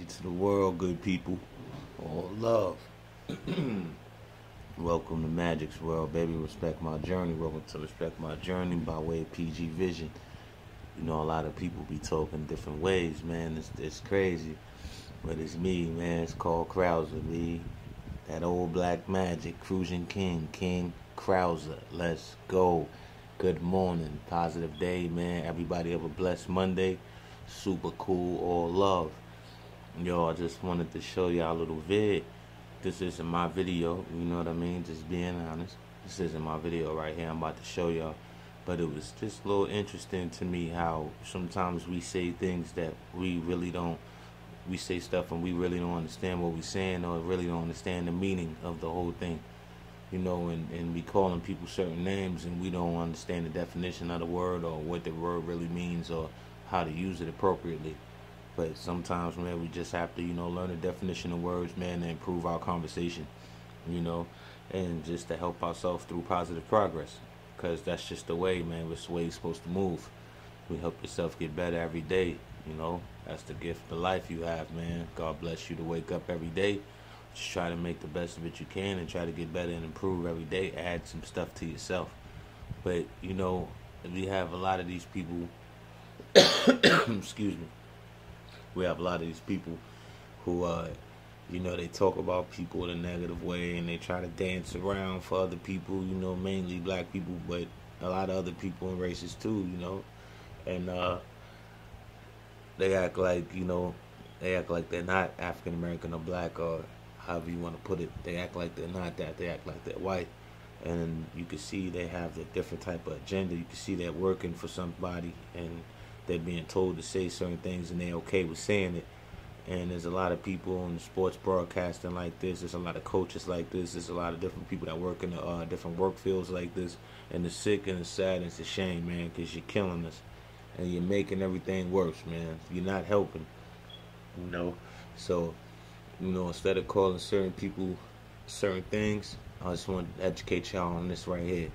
magic to the world, good people. All love. Welcome to Magic's World, baby. Respect my journey. Welcome to Respect My Journey by way of P.G.Vision. You know, a lot of people be talking different ways, man. It's crazy. But it's me, man. It's called Krauser, me. That old black magic, cruising king, King Krauser. Let's go. Good morning. Positive day, man. Everybody have a blessed Monday. Super cool. All love. Yo, I just wanted to show y'all a little vid. This isn't my video, you know what I mean? Just being honest. This isn't my video right here I'm about to show y'all. But it was just a little interesting to me how sometimes we say things that we really don't. We say stuff and we really don't understand what we're saying or really don't understand the meaning of the whole thing. You know, and we calling people certain names and we don't understand the definition of the word or what the word really means or how to use it appropriately. But sometimes, man, we just have to, learn the definition of words, man, to improve our conversation, and just to help ourselves through positive progress. Because that's just the way, man. It's the way it's supposed to move. We help yourself get better every day, That's the gift of life you have, man. God bless you to wake up every day. Just try to make the best of it you can and try to get better and improve every day. Add some stuff to yourself. But, we have a lot of these people, excuse me. We have a lot of these people who, they talk about people in a negative way and they try to dance around for other people, mainly black people, but a lot of other people and races too, and they act like, they're not African American or black or however you want to put it. They act like they're not that. They act like they're white. And you can see they have a different type of agenda. You can see they're working for somebody and they're being told to say certain things and they're okay with saying it. And there's a lot of people in sports broadcasting like this. There's a lot of coaches like this. There's a lot of different people that work in different work fields like this. And it's sick and it's sad and it's a shame, man, because you're killing us. And you're making everything worse, man. You're not helping, So, instead of calling certain people certain things, I just want to educate y'all on this right here.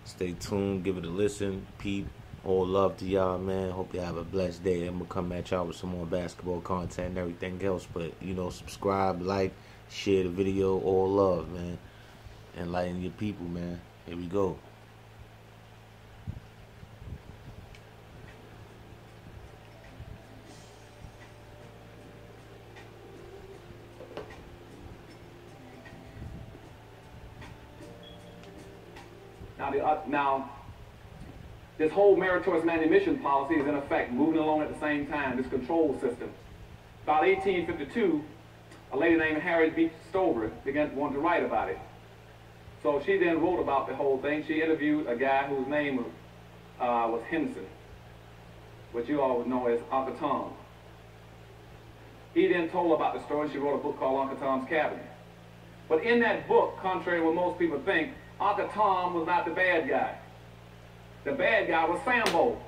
Stay tuned. Give it a listen. Peep. All love to y'all, man. Hope y'all have a blessed day. I'm going to come at y'all with some more basketball content and everything else. But, subscribe, like, share the video. All love, man. Enlighten your people, man. Here we go. Now, this whole meritorious manumission policy is in effect, moving along at the same time, this control system. About 1852, a lady named Harriet B. Stover wanted to write about it. So she then wrote about the whole thing. She interviewed a guy whose name was Henson, which you all would know as Uncle Tom. He then told about the story. She wrote a book called Uncle Tom's Cabinet. But in that book, contrary to what most people think, Uncle Tom was not the bad guy. The bad guy was Sambo.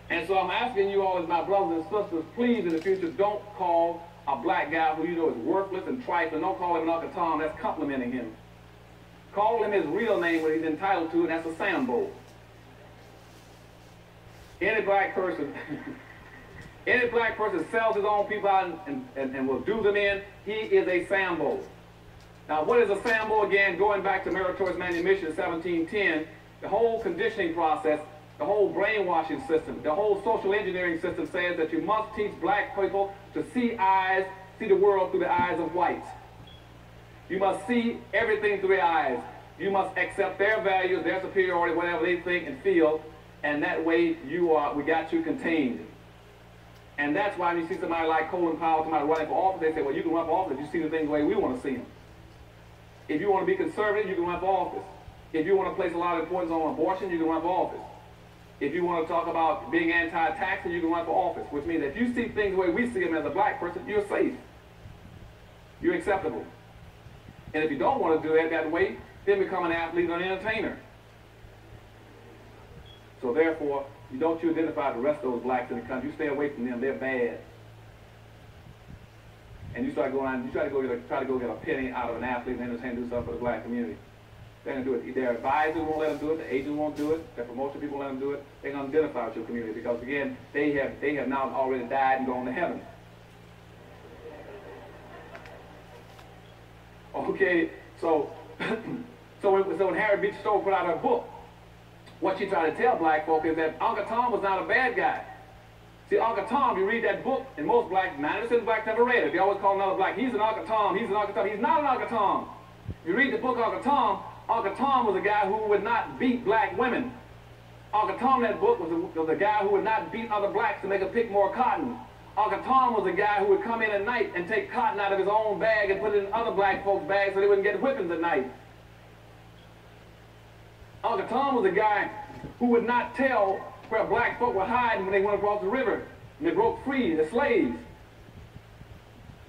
And so I'm asking you all as my brothers and sisters, please in the future don't call a black guy who you know is worthless and trifling. Don't call him an Uncle Tom. That's complimenting him. Call him his real name, what he's entitled to, and that's a Sambo. Any black person, any black person sells his own people out and will do them in, he is a Sambo. Now, what is a Sambo again? Going back to meritorious manumission 1710, the whole conditioning process, the whole brainwashing system, the whole social engineering system says that you must teach black people to see the world through the eyes of whites. You must see everything through their eyes. You must accept their values, their superiority, whatever they think and feel, and that way we got you contained. And that's why when you see somebody like Colin Powell, somebody running for office, they say, well, you can run for office if you see the things the way we want to see them. If you want to be conservative, you can run for office. If you want to place a lot of importance on abortion, you can run for office. If you want to talk about being anti-taxing, you can run for office, which means that if you see things the way we see them as a black person, you're safe. You're acceptable. And if you don't want to do it that way, then become an athlete or an entertainer. So therefore, you don't identify the rest of those blacks in the country. You stay away from them. They're bad. And you try to go get a penny out of an athlete and entertain, do something for the black community. They're going to do it. Their advisors won't let them do it. The agents won't do it. Their promotion people won't let them do it. They're going to identify with your community because, again, they have now already died and gone to heaven. Okay, so so when Harriet Beecher Stowe put out her book, what she tried to tell black folk is that Uncle Tom was not a bad guy. See, Uncle Tom, you read that book, and most blacks, 90% of blacks never read it. They always call another black, he's an Uncle Tom, he's an Uncle Tom. He's not an Uncle Tom. You read the book Uncle Tom was a guy who would not beat black women. Uncle Tom in that book was a guy who would not beat other blacks to make them pick more cotton. Uncle Tom was a guy who would come in at night and take cotton out of his own bag and put it in other black folks' bags so they wouldn't get whippings at night. Uncle Tom was a guy who would not tell where black folk were hiding when they went across the river and they broke free, the slaves.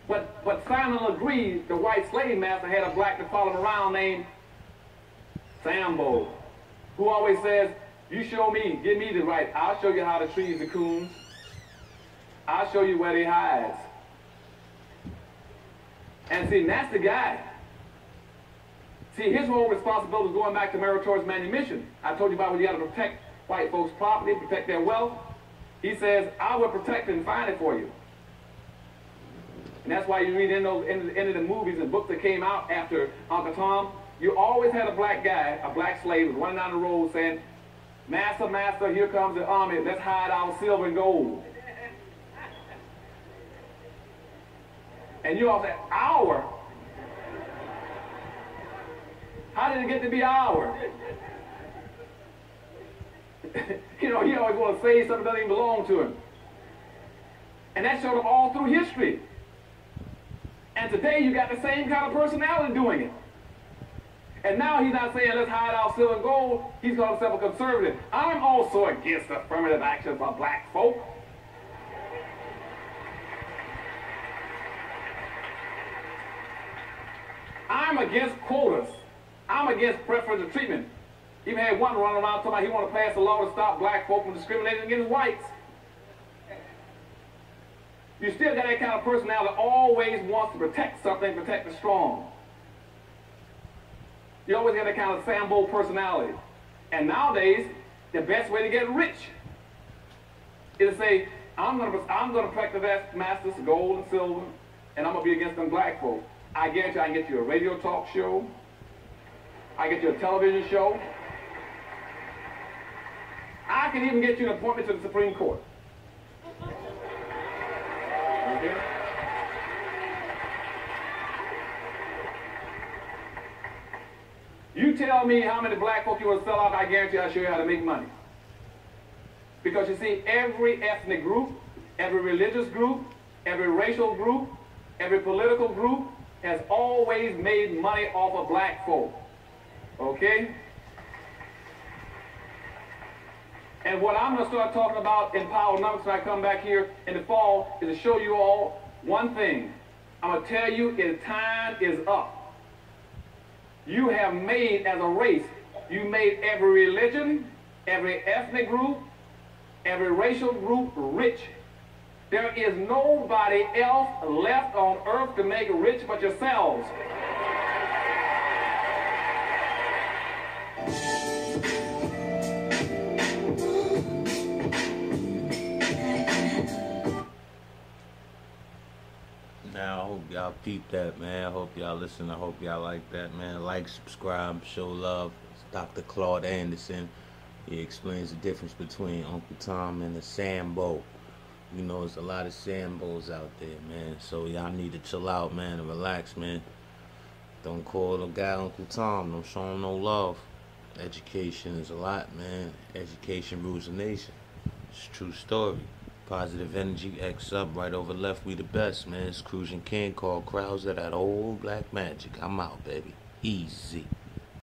But Simon Legree, the white slave master, had a black to follow him around named Sambo, who always says, you show me, give me the right, I'll show you how to trees the coons. I'll show you where they hide. And see, that's the guy. See, his whole responsibility is going back to meritorious manumission. I told you about when you got to protect white folks' property, protect their wealth. He says, I will protect it and find it for you. And that's why you read in the movies and books that came out after Uncle Tom, you always had a black guy, a black slave, running down the road saying, Master, master, here comes the army, let's hide our silver and gold. And you all say, our? How did it get to be our? You know, he always want to say something that doesn't even belong to him. And that showed up all through history. And today you got the same kind of personality doing it. And now he's not saying let's hide our silver and gold. He's called himself a conservative. I'm also against affirmative action by black folk. I'm against quotas. I'm against preferential treatment. Even had one running around talking about he want to pass a law to stop black folk from discriminating against whites. You still got that kind of personality that always wants to protect something, protect the strong. You always got that kind of Sambo personality. And nowadays, the best way to get rich is to say, I'm gonna practice that masters, gold and silver, and I'm gonna be against them black folk. I guarantee you I can get you a radio talk show. I get you a television show. I can even get you an appointment to the Supreme Court. Okay? You tell me how many black folk you will sell out, I guarantee I'll show you how to make money. Because you see, every ethnic group, every religious group, every racial group, every political group has always made money off of black folk. Okay? And what I'm going to start talking about in Power Numbers when I come back here in the fall is to show you all one thing. I'm going to tell you time is up. You have made, as a race, you made every religion, every ethnic group, every racial group rich. There is nobody else left on earth to make rich but yourselves. Now, I hope y'all peep that, man. I hope y'all listen. I hope y'all like that, man. Like, subscribe, show love. It's Dr. Claude Anderson. He explains the difference between Uncle Tom and a Sambo. You know, there's a lot of Sambos out there, man. So y'all need to chill out, man, and relax, man. Don't call the guy Uncle Tom. Don't show him no love. Education is a lot, man. Education rules a nation. It's a true story. Positive energy, X up, right over left, we the best, man. It's Cruising King called Crowds of that old black magic. I'm out, baby. Easy.